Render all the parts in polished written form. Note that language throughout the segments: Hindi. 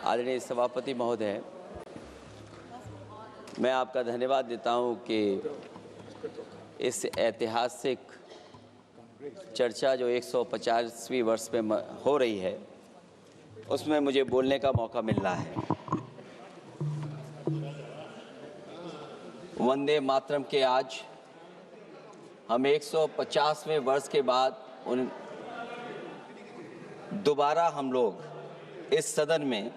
आदरणीय सभापति महोदय, मैं आपका धन्यवाद देता हूं कि इस ऐतिहासिक चर्चा जो 150वीं वर्ष में हो रही है उसमें मुझे बोलने का मौका मिल रहा है। वंदे मातरम के आज हम 150वें वर्ष के बाद दोबारा हम लोग इस सदन में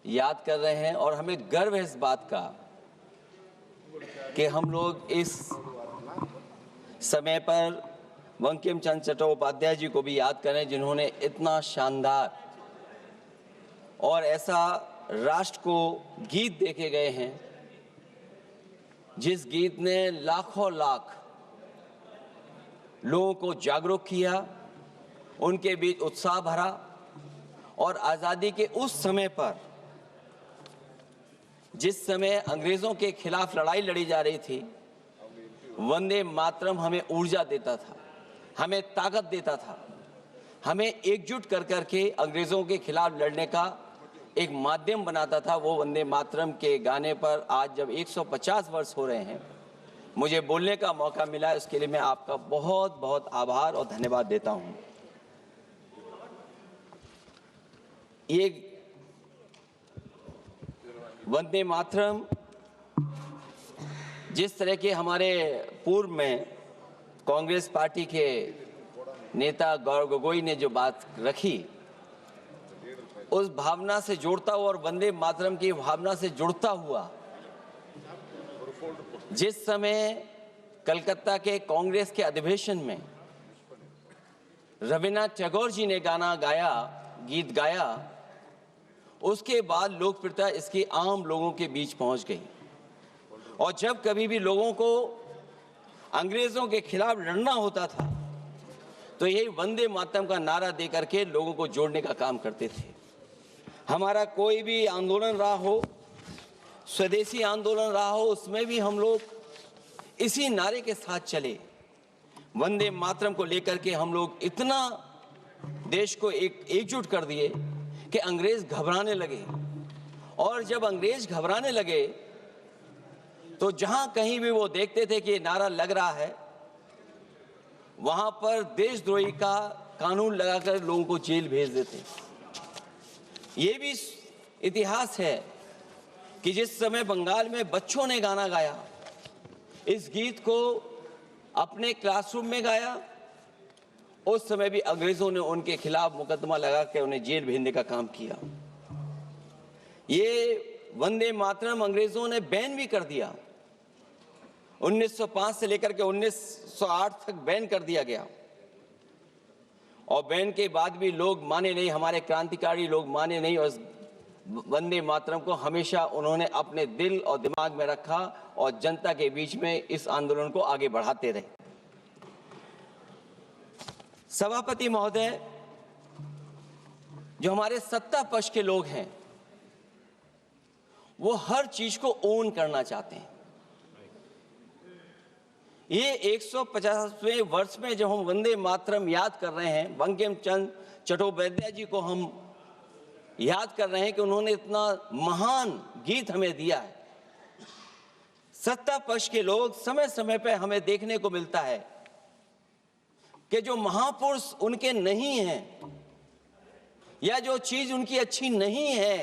याद कर रहे हैं और हमें गर्व है इस बात का कि हम लोग इस समय पर बंकिम चंद्र चट्टोपाध्याय जी को भी याद करें, जिन्होंने इतना शानदार और ऐसा राष्ट्र को गीत देके गए हैं जिस गीत ने लाखों लाख लोगों को जागरूक किया, उनके बीच उत्साह भरा और आज़ादी के उस समय पर जिस समय अंग्रेज़ों के खिलाफ लड़ाई लड़ी जा रही थी, वंदे मातरम हमें ऊर्जा देता था, हमें ताकत देता था, हमें एकजुट कर करके अंग्रेज़ों के खिलाफ लड़ने का एक माध्यम बनाता था। वो वंदे मातरम के गाने पर आज जब 150 वर्ष हो रहे हैं, मुझे बोलने का मौका मिला, इसके लिए मैं आपका बहुत बहुत आभार और धन्यवाद देता हूँ। ये वंदे मातरम जिस तरह के हमारे पूर्व में कांग्रेस पार्टी के नेता गौरव गोगोई ने जो बात रखी, उस भावना से जोड़ता हुआ और वंदे मातरम की भावना से जुड़ता हुआ जिस समय कलकत्ता के कांग्रेस के अधिवेशन में रविन्द्रनाथ टैगोर जी ने गीत गाया, उसके बाद लोकप्रियता इसकी आम लोगों के बीच पहुंच गई। और जब कभी भी लोगों को अंग्रेजों के खिलाफ लड़ना होता था तो यही वंदे मातरम का नारा दे करके लोगों को जोड़ने का काम करते थे। हमारा कोई भी आंदोलन रहा हो, स्वदेशी आंदोलन रहा हो, उसमें भी हम लोग इसी नारे के साथ चले। वंदे मातरम को लेकर के हम लोग इतना देश को एकजुट कर दिए कि अंग्रेज घबराने लगे। और जब अंग्रेज घबराने लगे तो जहां कहीं भी वो देखते थे कि नारा लग रहा है, वहां पर देशद्रोही का कानून लगाकर लोगों को जेल भेज देते। ये भी इतिहास है कि जिस समय बंगाल में बच्चों ने गाना गाया, इस गीत को अपने क्लासरूम में गाया, उस समय भी अंग्रेजों ने उनके खिलाफ मुकदमा लगा के उन्हें जेल भेजने का काम किया। ये वंदे मातरम अंग्रेजों ने बैन भी कर दिया। 1905 से लेकर के 1908 तक बैन कर दिया गया और बैन के बाद भी लोग माने नहीं, हमारे क्रांतिकारी लोग माने नहीं और वंदे मातरम को हमेशा उन्होंने अपने दिल और दिमाग में रखा और जनता के बीच में इस आंदोलन को आगे बढ़ाते रहे। सभापति महोदय, जो हमारे सत्ता पक्ष के लोग हैं वो हर चीज को ओन करना चाहते हैं। ये 150वें वर्ष में जब हम वंदे मातरम याद कर रहे हैं, बंकिम चंद्र चट्टोपाध्याय जी को हम याद कर रहे हैं कि उन्होंने इतना महान गीत हमें दिया है। सत्ता पक्ष के लोग समय समय पर हमें देखने को मिलता है कि जो महापुरुष उनके नहीं हैं या जो चीज उनकी अच्छी नहीं है,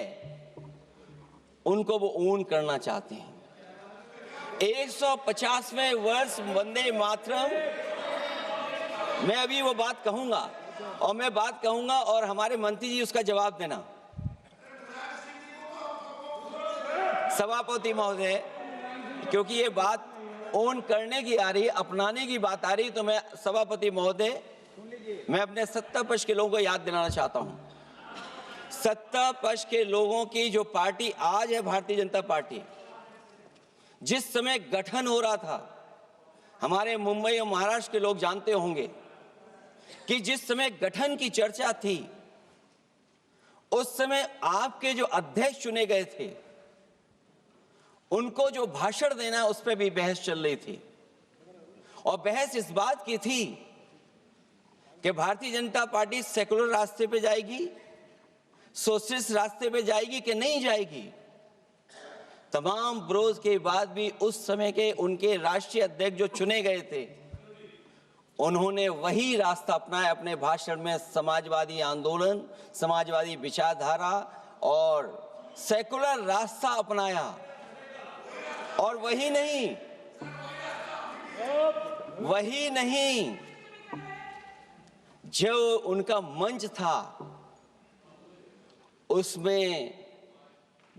उनको वो ओन करना चाहते हैं। 150वें वर्ष वंदे मातरम, मैं अभी वो बात कहूंगा और मैं बात कहूंगा और हमारे मंत्री जी उसका जवाब देना। सभापति महोदय, क्योंकि ये बात ओन करने की आ रही है, अपनाने की बात आ रही है, तो मैं सभापति महोदय, मैं अपने सत्ता पक्ष के लोगों को याद दिलाना चाहता हूं। सत्ता पक्ष के लोगों की जो पार्टी आज है, भारतीय जनता पार्टी, जिस समय गठन हो रहा था, हमारे मुंबई और महाराष्ट्र के लोग जानते होंगे कि जिस समय गठन की चर्चा थी, उस समय आपके जो अध्यक्ष चुने गए थे, उनको जो भाषण देना है उस पर भी बहस चल रही थी। और बहस इस बात की थी कि भारतीय जनता पार्टी सेकुलर रास्ते पे जाएगी, सोशलिस्ट रास्ते पे जाएगी कि नहीं जाएगी। तमाम विरोध के बाद भी उस समय के उनके राष्ट्रीय अध्यक्ष जो चुने गए थे, उन्होंने वही रास्ता अपनाया। अपने भाषण में समाजवादी आंदोलन, समाजवादी विचारधारा और सेकुलर रास्ता अपनाया। और वही नहीं, जो उनका मंच था उसमें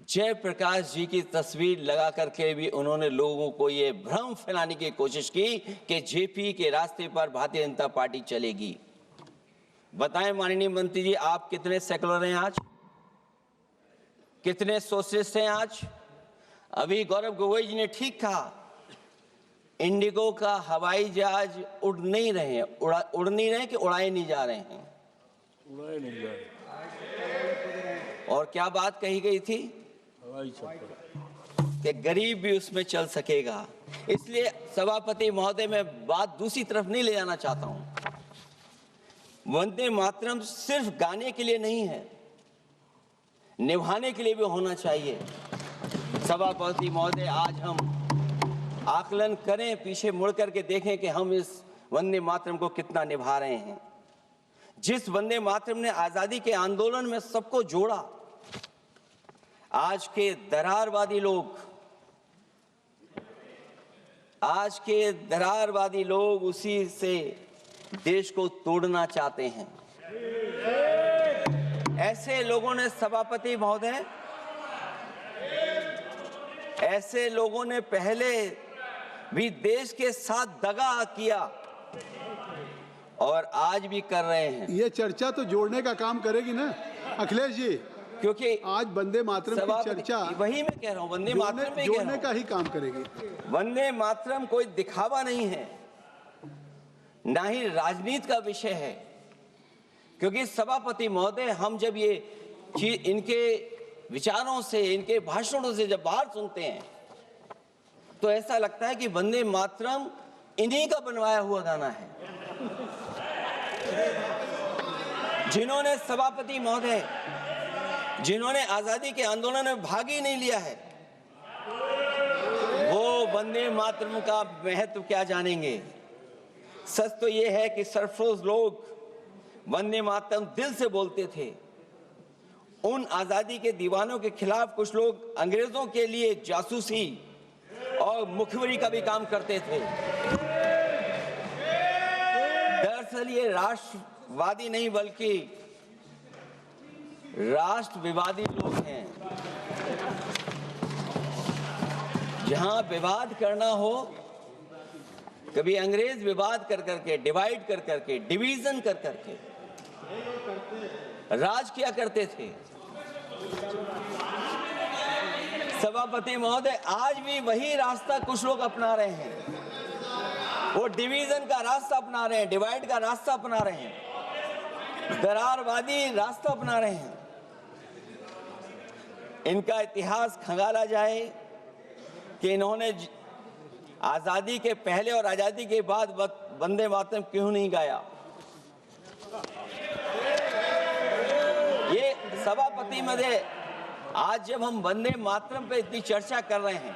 जयप्रकाश जी की तस्वीर लगा करके भी उन्होंने लोगों को ये भ्रम फैलाने की कोशिश की कि जेपी के रास्ते पर भारतीय जनता पार्टी चलेगी। बताएं माननीय मंत्री जी, आप कितने सेकुलर हैं आज, कितने सोशलिस्ट हैं आज? अभी गौरव गोगोई जी ने ठीक कहा, इंडिगो का हवाई जहाज उड़ नहीं रहे हैं, उड़ नहीं रहे कि उड़ाए नहीं जा रहे हैं? उड़ाए नहीं जा रहे। और क्या बात कही गई थी कि गरीब भी उसमें चल सकेगा। इसलिए सभापति महोदय, मैं बात दूसरी तरफ नहीं ले जाना चाहता हूं। वंदे मातरम सिर्फ गाने के लिए नहीं है, निभाने के लिए भी होना चाहिए। सभापति महोदय, आज हम आकलन करें, पीछे मुड़ करके देखें कि हम इस वंदे मातरम को कितना निभा रहे हैं। जिस वंदे मातरम ने आजादी के आंदोलन में सबको जोड़ा, आज के दरारवादी लोग उसी से देश को तोड़ना चाहते हैं। ऐसे लोगों ने, सभापति महोदय, ऐसे लोगों ने पहले भी देश के साथ दगा किया और आज भी कर रहे हैं। ये चर्चा तो जोड़ने का काम करेगी ना अखिलेश जी, क्योंकि आज वंदे मातरम की चर्चा, वही मैं कह रहा हूँ, वंदे मातरम में जोड़ने का ही काम करेगी। वंदे मातरम कोई दिखावा नहीं है, ना ही राजनीति का विषय है। क्योंकि सभापति महोदय, हम जब ये चीज इनके विचारों से, इनके भाषणों से जब बाहर सुनते हैं तो ऐसा लगता है कि वंदे मातरम इन्हीं का बनवाया हुआ गाना है। जिन्होंने, सभापति महोदय, जिन्होंने आजादी के आंदोलन में भाग ही नहीं लिया है, वो वंदे मातरम का महत्व क्या जानेंगे। सच तो ये है कि सरफरोश लोग वंदे मातरम दिल से बोलते थे। उन आजादी के दीवानों के खिलाफ कुछ लोग अंग्रेजों के लिए जासूसी और मुखबिरी का भी काम करते थे। दरअसल ये राष्ट्रवादी नहीं बल्कि राष्ट्र विवादी लोग हैं। जहां विवाद करना हो, कभी अंग्रेज विवाद कर करके, डिवाइड कर करके, डिवीजन कर करके राज किया करते थे। सभापति महोदय, आज भी वही रास्ता कुछ लोग अपना रहे हैं। वो डिवीजन का रास्ता अपना रहे हैं, डिवाइड का रास्ता अपना रहे हैं, दरारवादी रास्ता अपना रहे हैं। इनका इतिहास खंगाला जाए कि इन्होंने आजादी के पहले और आजादी के बाद वंदे मातरम क्यों नहीं गाया। ये सभापति महोदय, आज जब हम वंदे मातरम पे इतनी चर्चा कर रहे हैं,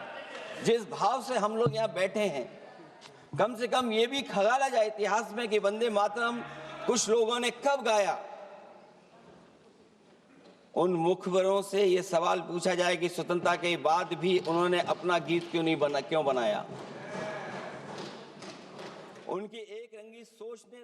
जिस भाव से हम लोग यहाँ बैठे हैं, कम से कम ये भी खंगाला जाए इतिहास में कि वंदे मातरम कुछ लोगों ने कब गाया। उन मुखबरों से ये सवाल पूछा जाए कि स्वतंत्रता के बाद भी उन्होंने अपना गीत क्यों बनाया। उनकी एक रंगी सोच ने